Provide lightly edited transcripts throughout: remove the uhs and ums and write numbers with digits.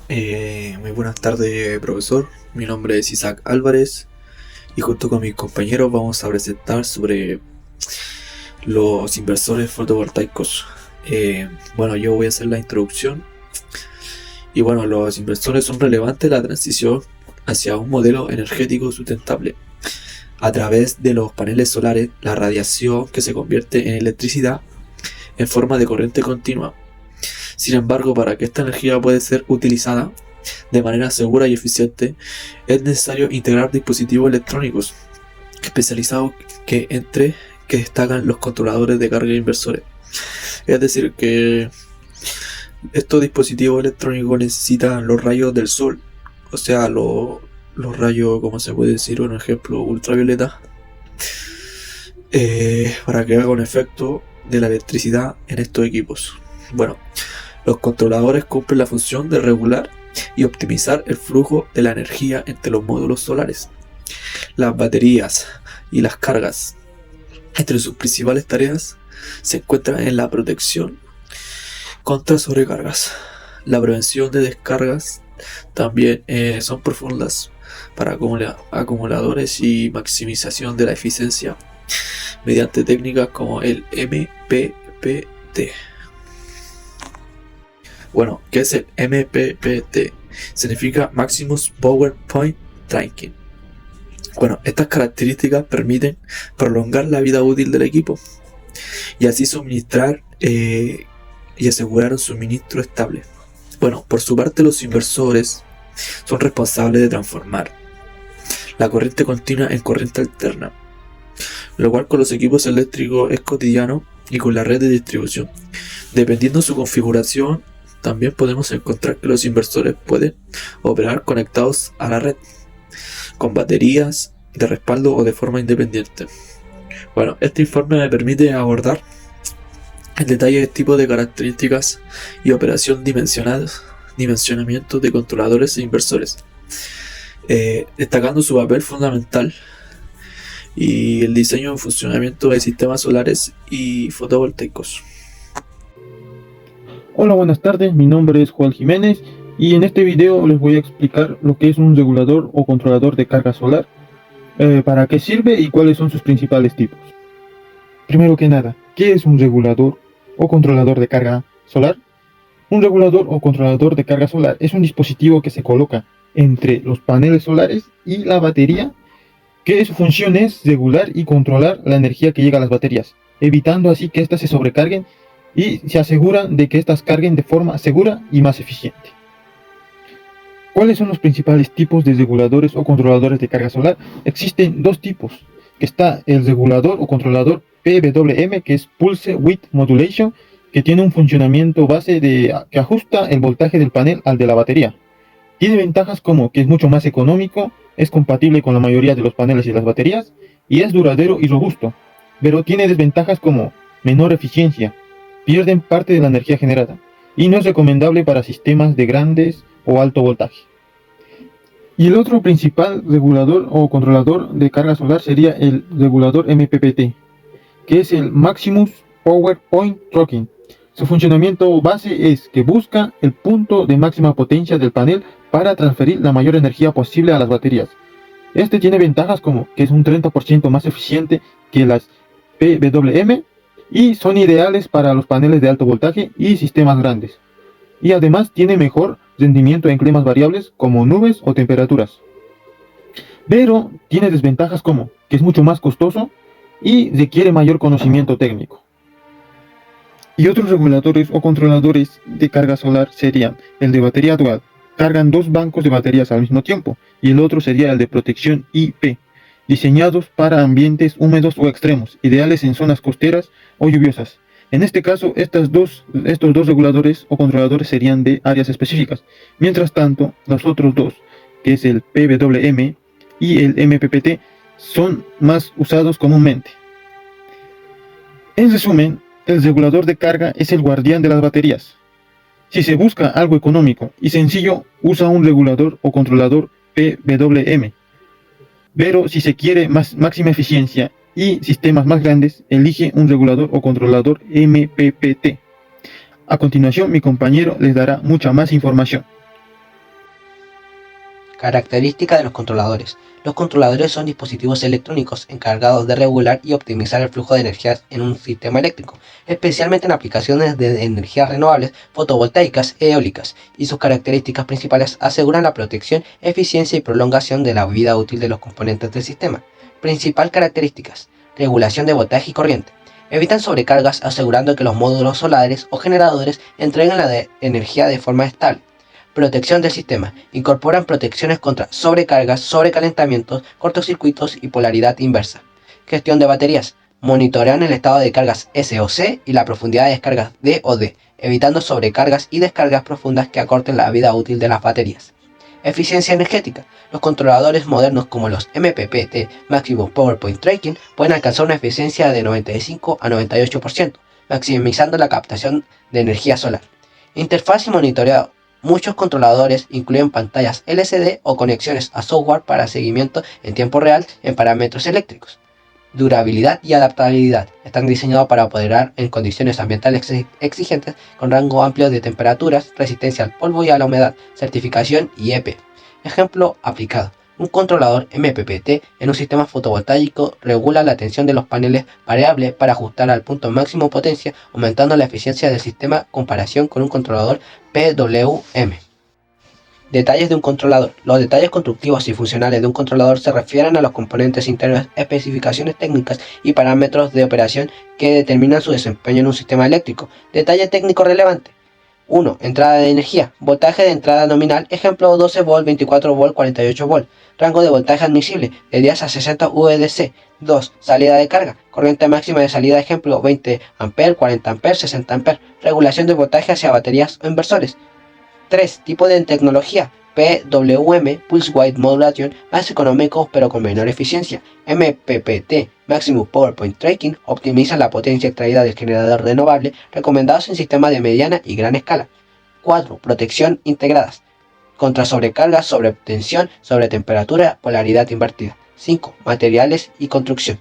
Muy buenas tardes, profesor. Mi nombre es Isaac Álvarez y junto con mis compañeros vamos a presentar sobre los inversores fotovoltaicos. Bueno, yo voy a hacer la introducción. Y bueno, los inversores son relevantes en la transición hacia un modelo energético sustentable. A través de los paneles solares, la radiación que se convierte en electricidad en forma de corriente continua. Sin embargo, para que esta energía pueda ser utilizada de manera segura y eficiente, es necesario integrar dispositivos electrónicos especializados que destacan los controladores de carga inversores. Es decir, que estos dispositivos electrónicos necesitan los rayos del sol, o sea, los rayos, como se puede decir, un ejemplo, ultravioleta, para que haga un efecto de la electricidad en estos equipos. Bueno, los controladores cumplen la función de regular y optimizar el flujo de la energía entre los módulos solares, las baterías y las cargas. Entre sus principales tareas se encuentran en la protección contra sobrecargas, la prevención de descargas, también son profundas para acumuladores y maximización de la eficiencia mediante técnicas como el MPPT. Bueno, ¿qué es el MPPT? Significa Maximus Power Point Tracking. Bueno, estas características permiten prolongar la vida útil del equipo y así suministrar y asegurar un suministro estable. Bueno, por su parte los inversores son responsables de transformar la corriente continua en corriente alterna, lo cual con los equipos eléctricos es cotidiano y con la red de distribución. Dependiendo de su configuración, también podemos encontrar que los inversores pueden operar conectados a la red, con baterías de respaldo o de forma independiente. Bueno, este informe me permite abordar en detalle el tipo de características y operación dimensionamiento de controladores e inversores, destacando su papel fundamental y el diseño y funcionamiento de sistemas solares y fotovoltaicos. Hola, buenas tardes, mi nombre es Juan Jiménez y en este video les voy a explicar lo que es un regulador o controlador de carga solar, para qué sirve y cuáles son sus principales tipos. Primero que nada, ¿qué es un regulador o controlador de carga solar? Un regulador o controlador de carga solar es un dispositivo que se coloca entre los paneles solares y la batería, que su función es regular y controlar la energía que llega a las baterías, evitando así que éstas se sobrecarguen y se aseguran de que éstas carguen de forma segura y más eficiente. ¿Cuáles son los principales tipos de reguladores o controladores de carga solar? Existen dos tipos, que está el regulador o controlador PWM, que es Pulse Width Modulation, que tiene un funcionamiento base que ajusta el voltaje del panel al de la batería. Tiene ventajas como que es mucho más económico, es compatible con la mayoría de los paneles y las baterías, y es duradero y robusto, pero tiene desventajas como menor eficiencia, pierden parte de la energía generada, y no es recomendable para sistemas de grandes o alto voltaje. Y el otro principal regulador o controlador de carga solar sería el regulador MPPT, que es el Maximus Power Point Tracking. Su funcionamiento base es que busca el punto de máxima potencia del panel para transferir la mayor energía posible a las baterías. Este tiene ventajas como que es un 30% más eficiente que las PWM y son ideales para los paneles de alto voltaje y sistemas grandes. Y además tiene mejor rendimiento en climas variables como nubes o temperaturas. Pero tiene desventajas como que es mucho más costoso y requiere mayor conocimiento técnico. Y otros reguladores o controladores de carga solar serían el de batería dual, cargan dos bancos de baterías al mismo tiempo, y el otro sería el de protección IP, diseñados para ambientes húmedos o extremos, ideales en zonas costeras o lluviosas. En este caso, estos dos reguladores o controladores serían de áreas específicas. Mientras tanto, los otros dos, que es el PWM y el MPPT, son más usados comúnmente. En resumen, el regulador de carga es el guardián de las baterías. Si se busca algo económico y sencillo, usa un regulador o controlador PWM. Pero si se quiere máxima eficiencia y sistemas más grandes, elige un regulador o controlador MPPT. A continuación, mi compañero les dará mucha más información. Características de los controladores. Los controladores son dispositivos electrónicos encargados de regular y optimizar el flujo de energía en un sistema eléctrico, especialmente en aplicaciones de energías renovables, fotovoltaicas e eólicas, y sus características principales aseguran la protección, eficiencia y prolongación de la vida útil de los componentes del sistema. Principal características: regulación de voltaje y corriente. Evitan sobrecargas asegurando que los módulos solares o generadores entreguen la energía de forma estable. Protección del sistema. Incorporan protecciones contra sobrecargas, sobrecalentamientos, cortocircuitos y polaridad inversa. Gestión de baterías. Monitorean el estado de cargas S o C y la profundidad de descargas D o D, evitando sobrecargas y descargas profundas que acorten la vida útil de las baterías. Eficiencia energética. Los controladores modernos como los MPPT Maximum Power Point Tracking pueden alcanzar una eficiencia de 95 a 98%, maximizando la captación de energía solar. Interfaz y monitoreo. Muchos controladores incluyen pantallas LCD o conexiones a software para seguimiento en tiempo real en parámetros eléctricos. Durabilidad y adaptabilidad. Están diseñados para operar en condiciones ambientales exigentes con rango amplio de temperaturas, resistencia al polvo y a la humedad, certificación y EP. Ejemplo aplicado. Un controlador MPPT en un sistema fotovoltaico regula la tensión de los paneles variable para ajustar al punto máximo potencia, aumentando la eficiencia del sistema en comparación con un controlador PWM. Detalles de un controlador. Los detalles constructivos y funcionales de un controlador se refieren a los componentes internos, especificaciones técnicas y parámetros de operación que determinan su desempeño en un sistema eléctrico. Detalle técnico relevante. 1. Entrada de energía. Voltaje de entrada nominal, ejemplo 12 volt, 24 volt, 48 volt. Rango de voltaje admisible, de 10 a 60 VDC. 2. Salida de carga. Corriente máxima de salida, ejemplo 20 A, 40 A, 60 A. Regulación de voltaje hacia baterías o inversores. 3. Tipo de tecnología. PWM, Pulse Width Modulation, más económico pero con menor eficiencia. MPPT, Maximum Power Point Tracking, optimiza la potencia extraída del generador renovable, recomendados en sistemas de mediana y gran escala. 4. Protección integradas. Contra sobrecargas, sobretensión, sobretemperatura, polaridad invertida. 5. Materiales y construcción.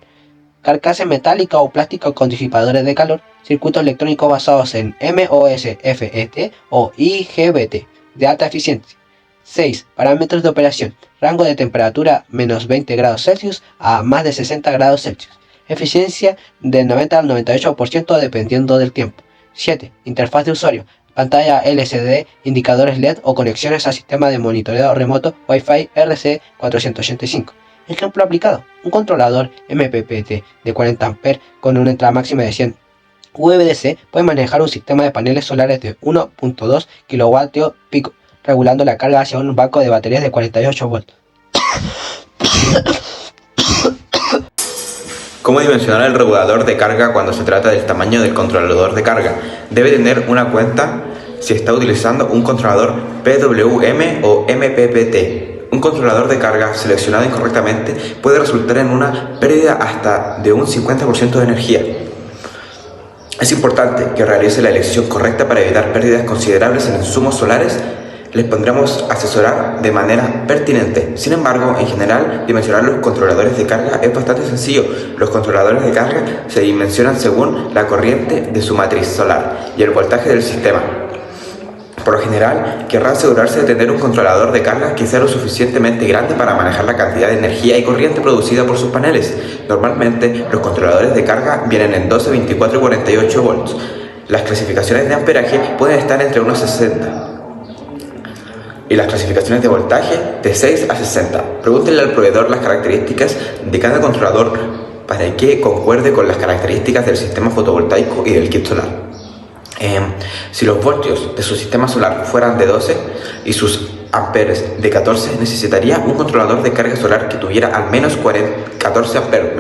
Carcasa metálica o plástica con disipadores de calor, circuitos electrónicos basados en MOSFET o IGBT, de alta eficiencia. 6. Parámetros de operación. Rango de temperatura menos 20 grados Celsius a más de 60 grados Celsius. Eficiencia del 90 al 98% dependiendo del tiempo. 7. Interfaz de usuario. Pantalla LCD, indicadores LED o conexiones a sistema de monitoreo remoto Wi-Fi RC485. Ejemplo aplicado. Un controlador MPPT de 40 A con una entrada máxima de 100 VDC puede manejar un sistema de paneles solares de 1.2 kWp, regulando la carga hacia un banco de baterías de 48 volts. ¿Cómo dimensionar el regulador de carga cuando se trata del tamaño del controlador de carga? Debe tener una cuenta si está utilizando un controlador PWM o MPPT. Un controlador de carga seleccionado incorrectamente puede resultar en una pérdida hasta de un 50% de energía. Es importante que realice la elección correcta para evitar pérdidas considerables en insumos solares. Les pondremos asesorar de manera pertinente. Sin embargo, en general, dimensionar los controladores de carga es bastante sencillo. Los controladores de carga se dimensionan según la corriente de su matriz solar y el voltaje del sistema. Por lo general, querrá asegurarse de tener un controlador de carga que sea lo suficientemente grande para manejar la cantidad de energía y corriente producida por sus paneles. Normalmente, los controladores de carga vienen en 12, 24 y 48 volts. Las clasificaciones de amperaje pueden estar entre unos 60 y las clasificaciones de voltaje de 6 a 60. Pregúntenle al proveedor las características de cada controlador para que concuerde con las características del sistema fotovoltaico y del kit solar. Si los voltios de su sistema solar fueran de 12 y sus amperes de 14, necesitaría un controlador de carga solar que tuviera al menos 14 amperes.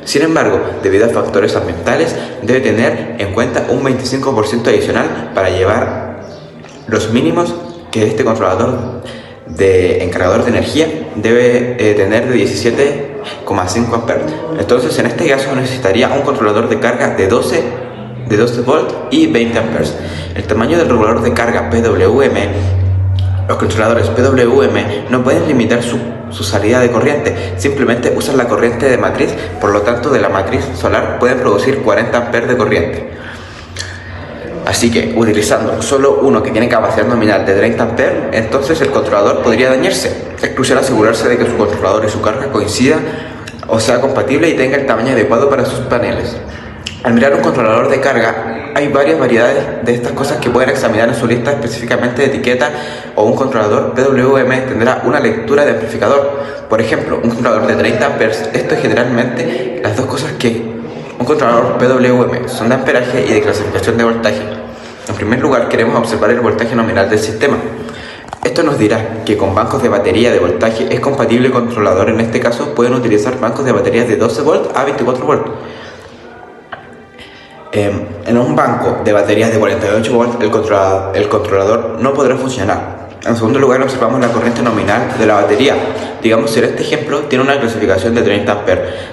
Sin embargo, debido a factores ambientales, debe tener en cuenta un 25% adicional para llevar los mínimos que este controlador de encargador de energía debe tener de 17,5 amperes. Entonces, en este caso necesitaría un controlador de carga de 12 volt y 20 amperes. El tamaño del regulador de carga PWM. Los controladores PWM no pueden limitar su salida de corriente, simplemente usan la corriente de matriz, por lo tanto de la matriz solar pueden producir 40 amperes de corriente. Así que, utilizando solo uno que tiene capacidad nominal de 30 A, entonces el controlador podría dañarse. Es crucial asegurarse de que su controlador y su carga coincidan o sea compatible y tenga el tamaño adecuado para sus paneles. Al mirar un controlador de carga, hay varias variedades de estas cosas que pueden examinar en su lista específicamente de etiqueta, o un controlador PWM tendrá una lectura de amplificador. Por ejemplo, un controlador de 30 A, esto es generalmente las dos cosas que un controlador PWM son de amperaje y de clasificación de voltaje. En primer lugar, queremos observar el voltaje nominal del sistema. Esto nos dirá que con bancos de batería de voltaje es compatible el controlador. En este caso pueden utilizar bancos de baterías de 12 volts a 24 volts. En un banco de baterías de 48 volts el controlador no podrá funcionar. En segundo lugar, observamos la corriente nominal de la batería. Digamos, en este ejemplo tiene una clasificación de 30 A,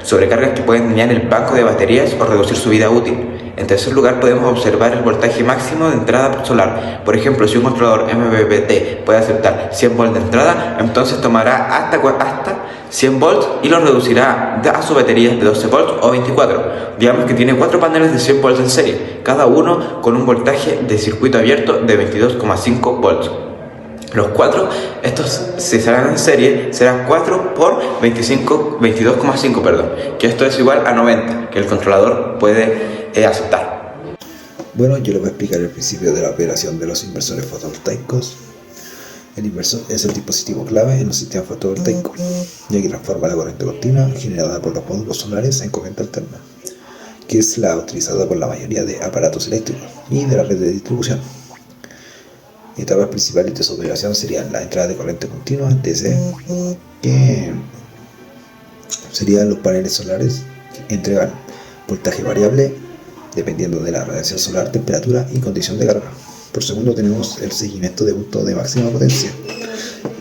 sobrecargas que pueden dañar el banco de baterías o reducir su vida útil. En tercer lugar, podemos observar el voltaje máximo de entrada solar. Por ejemplo, si un controlador MPPT puede aceptar 100 volts de entrada, entonces tomará hasta 100 volts y lo reducirá a su batería de 12 volts o 24. Digamos que tiene 4 paneles de 100 volts en serie, cada uno con un voltaje de circuito abierto de 22,5 volts. Los 4, estos si serán en serie, serán 4 por 22,5, que esto es igual a 90, que el controlador puede aceptar. Bueno, yo les voy a explicar el principio de la operación de los inversores fotovoltaicos. El inversor es el dispositivo clave en un sistema fotovoltaico, ya que transforma la corriente continua generada por los módulos solares en corriente alterna, que es la utilizada por la mayoría de aparatos eléctricos y de la red de distribución. Etapas principales de su operación serían la entrada de corriente continua, DC, que serían los paneles solares que entregan voltaje variable dependiendo de la radiación solar, temperatura y condición de carga. Por segundo tenemos el seguimiento de punto de máxima potencia,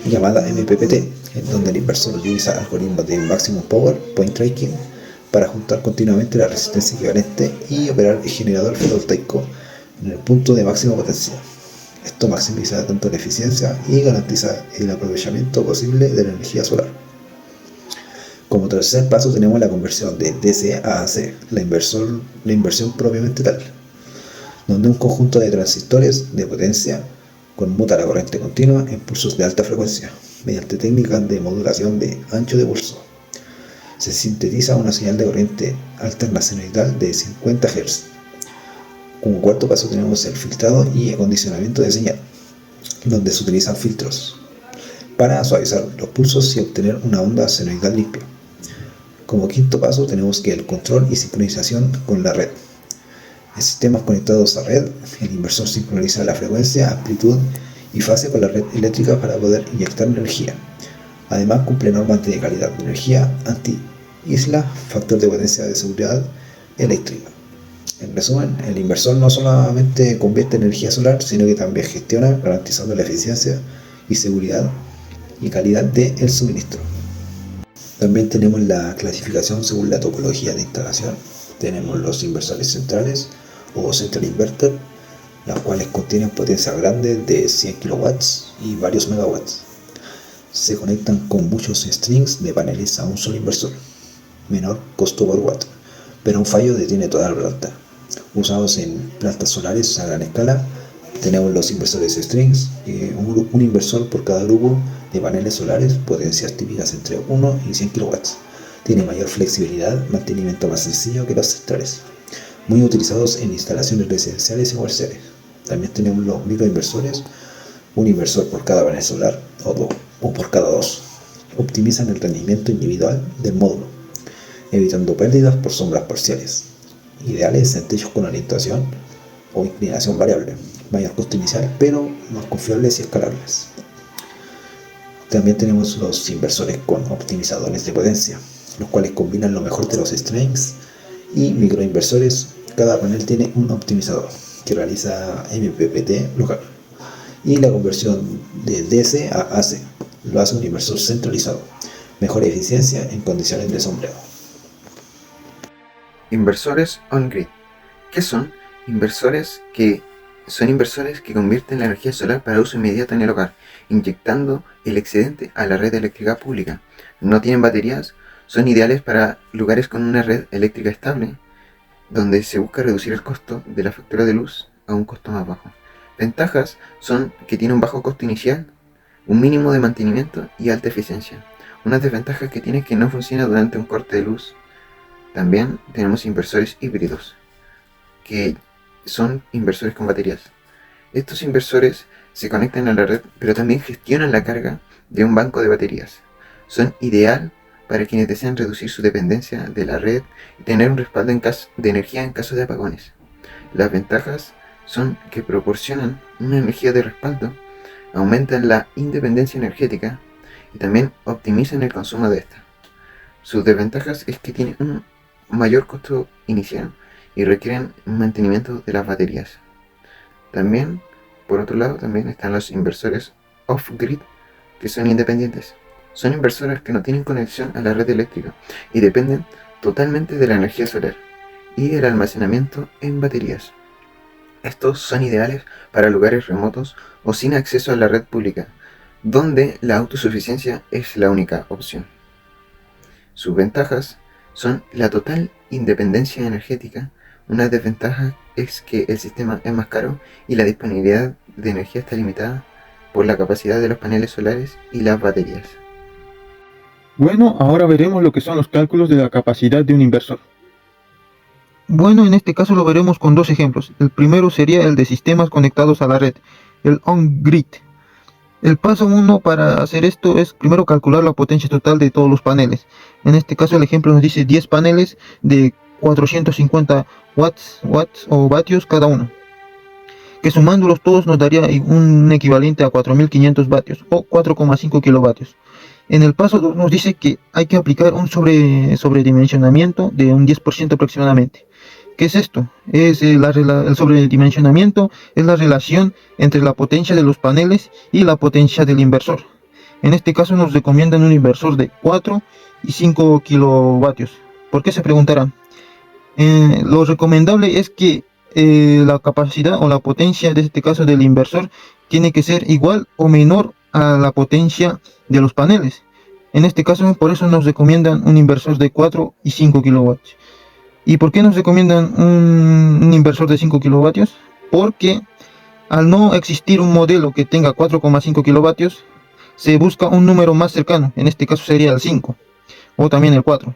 llamada MPPT, en donde el inversor utiliza algoritmos de Maximum Power Point Tracking para juntar continuamente la resistencia equivalente y operar el generador fotovoltaico en el punto de máxima potencia. Esto maximiza tanto la eficiencia y garantiza el aprovechamiento posible de la energía solar. Como tercer paso tenemos la conversión de DC a AC, la inversión propiamente tal, donde un conjunto de transistores de potencia conmuta la corriente continua en pulsos de alta frecuencia, mediante técnicas de modulación de ancho de pulso. Se sintetiza una señal de corriente alterna senoidal de 50 Hz. Como cuarto paso tenemos el filtrado y acondicionamiento de señal, donde se utilizan filtros para suavizar los pulsos y obtener una onda senoidal limpia. Como quinto paso tenemos que el control y sincronización con la red. En sistemas conectados a red, el inversor sincroniza la frecuencia, amplitud y fase con la red eléctrica para poder inyectar energía. Además cumple normas de calidad de energía, anti-isla, factor de potencia de seguridad eléctrica. En resumen, el inversor no solamente convierte energía solar, sino que también gestiona, garantizando la eficiencia y seguridad y calidad del suministro. También tenemos la clasificación según la topología de instalación. Tenemos los inversores centrales o central inverter, las cuales contienen potencias grandes de 100 kW y varios megawatts. Se conectan con muchos strings de paneles a un solo inversor, menor costo por watt, pero un fallo detiene toda la planta. Usados en plantas solares a gran escala, tenemos los inversores strings, un inversor por cada grupo de paneles solares, potencias típicas entre 1 y 100 kW. Tiene mayor flexibilidad, mantenimiento más sencillo que los centrales, muy utilizados en instalaciones residenciales y comerciales. También tenemos los microinversores, un inversor por cada panel solar o por cada dos. Optimizan el rendimiento individual del módulo, evitando pérdidas por sombras parciales. Ideales en techos con orientación o inclinación variable, mayor costo inicial, pero más confiables y escalables. También tenemos los inversores con optimizadores de potencia, los cuales combinan lo mejor de los strings y microinversores. Cada panel tiene un optimizador que realiza MPPT local y la conversión de DC a AC lo hace un inversor centralizado, mejor eficiencia en condiciones de sombreado. Inversores on-grid. ¿Qué son? Inversores que convierten la energía solar para uso inmediato en el hogar, inyectando el excedente a la red eléctrica pública. No tienen baterías, son ideales para lugares con una red eléctrica estable, donde se busca reducir el costo de la factura de luz a un costo más bajo. Ventajas son que tiene un bajo costo inicial, un mínimo de mantenimiento y alta eficiencia. Unas desventajas que tiene es que no funciona durante un corte de luz. También tenemos inversores híbridos, que son inversores con baterías. Estos inversores se conectan a la red, pero también gestionan la carga de un banco de baterías. Son ideal para quienes desean reducir su dependencia de la red y tener un respaldo de energía en caso de apagones. Las ventajas son que proporcionan una energía de respaldo, aumentan la independencia energética y también optimizan el consumo de esta. Sus desventajas es que tienen un mayor costo inicial y requieren mantenimiento de las baterías. También, por otro lado, también están los inversores off-grid, que son independientes. Son inversores que no tienen conexión a la red eléctrica y dependen totalmente de la energía solar y el almacenamiento en baterías. Estos son ideales para lugares remotos o sin acceso a la red pública, donde la autosuficiencia es la única opción. Sus ventajas son la total independencia energética. Una desventaja es que el sistema es más caro y la disponibilidad de energía está limitada por la capacidad de los paneles solares y las baterías. Bueno, ahora veremos lo que son los cálculos de la capacidad de un inversor. Bueno, en este caso lo veremos con dos ejemplos. El primero sería el de sistemas conectados a la red, el on-grid. El paso 1 para hacer esto es primero calcular la potencia total de todos los paneles. En este caso el ejemplo nos dice 10 paneles de 450 watts o vatios cada uno, que sumándolos todos nos daría un equivalente a 4500 vatios o 4,5 kilovatios. En el paso 2 nos dice que hay que aplicar un sobredimensionamiento de un 10% aproximadamente. ¿Qué es esto? El sobredimensionamiento es la relación entre la potencia de los paneles y la potencia del inversor. En este caso nos recomiendan un inversor de 4 y 5 kilovatios. ¿Por qué se preguntarán? Lo recomendable es que la capacidad o la potencia de este caso del inversor tiene que ser igual o menor a la potencia de los paneles. En este caso, por eso nos recomiendan un inversor de 4 y 5 kilovatios. ¿Y por qué nos recomiendan un inversor de 5 kilovatios? Porque al no existir un modelo que tenga 4,5 kilovatios, se busca un número más cercano. En este caso sería el 5 o también el 4.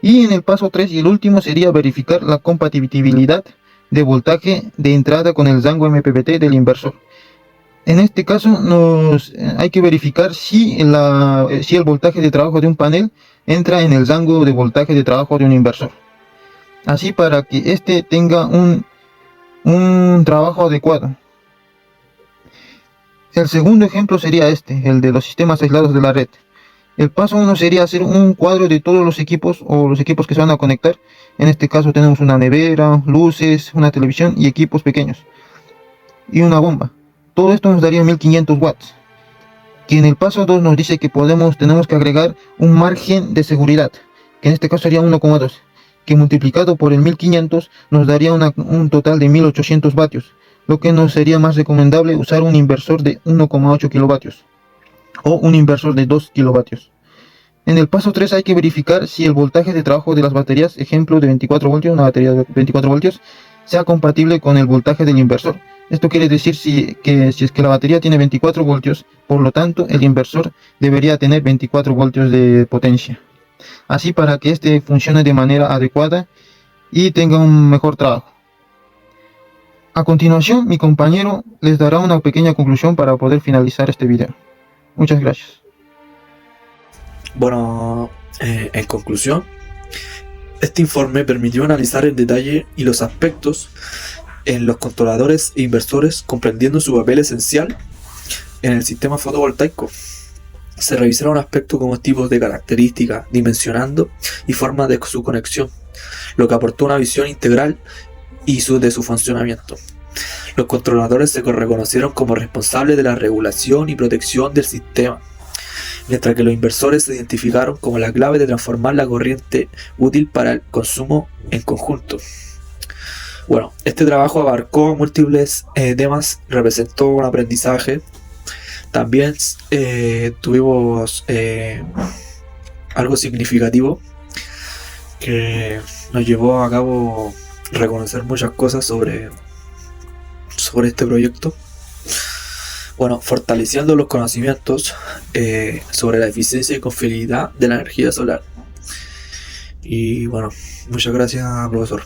Y en el paso 3 y el último sería verificar la compatibilidad de voltaje de entrada con el rango MPPT del inversor. En este caso hay que verificar si el voltaje de trabajo de un panel entra en el rango de voltaje de trabajo de un inversor. Así para que éste tenga un trabajo adecuado. El segundo ejemplo sería el de los sistemas aislados de la red. El paso 1 sería hacer un cuadro de todos los equipos o los equipos que se van a conectar. En este caso tenemos una nevera, luces, una televisión y equipos pequeños. Y una bomba. Todo esto nos daría 1500 watts. Que en el paso 2 nos dice que tenemos que agregar un margen de seguridad. Que en este caso sería 1,2. Que multiplicado por el 1500 nos daría un total de 1800 vatios. Lo que nos sería más recomendable usar un inversor de 1,8 kilovatios. O un inversor de 2 kilovatios. En el paso 3 hay que verificar si el voltaje de trabajo de las baterías, ejemplo de 24 voltios, una batería de 24 voltios, sea compatible con el voltaje del inversor. Esto quiere decir si es que la batería tiene 24 voltios, por lo tanto el inversor debería tener 24 voltios de potencia. Así para que este funcione de manera adecuada y tenga un mejor trabajo. A continuación mi compañero les dará una pequeña conclusión para poder finalizar este video. Muchas gracias. Bueno, en conclusión, este informe permitió analizar en detalle y los aspectos en los controladores e inversores, comprendiendo su papel esencial en el sistema fotovoltaico. Se revisaron aspectos como tipos de características, dimensionando y forma de su conexión, lo que aportó una visión integral de su funcionamiento. Los controladores se reconocieron como responsables de la regulación y protección del sistema, mientras que los inversores se identificaron como la clave de transformar la corriente útil para el consumo en conjunto. Bueno, este trabajo abarcó múltiples temas, representó un aprendizaje. También tuvimos algo significativo que nos llevó a cabo reconocer muchas cosas sobre sobre este proyecto. Bueno, fortaleciendo los conocimientos sobre la eficiencia y confiabilidad de la energía solar. Y bueno, muchas gracias, profesor.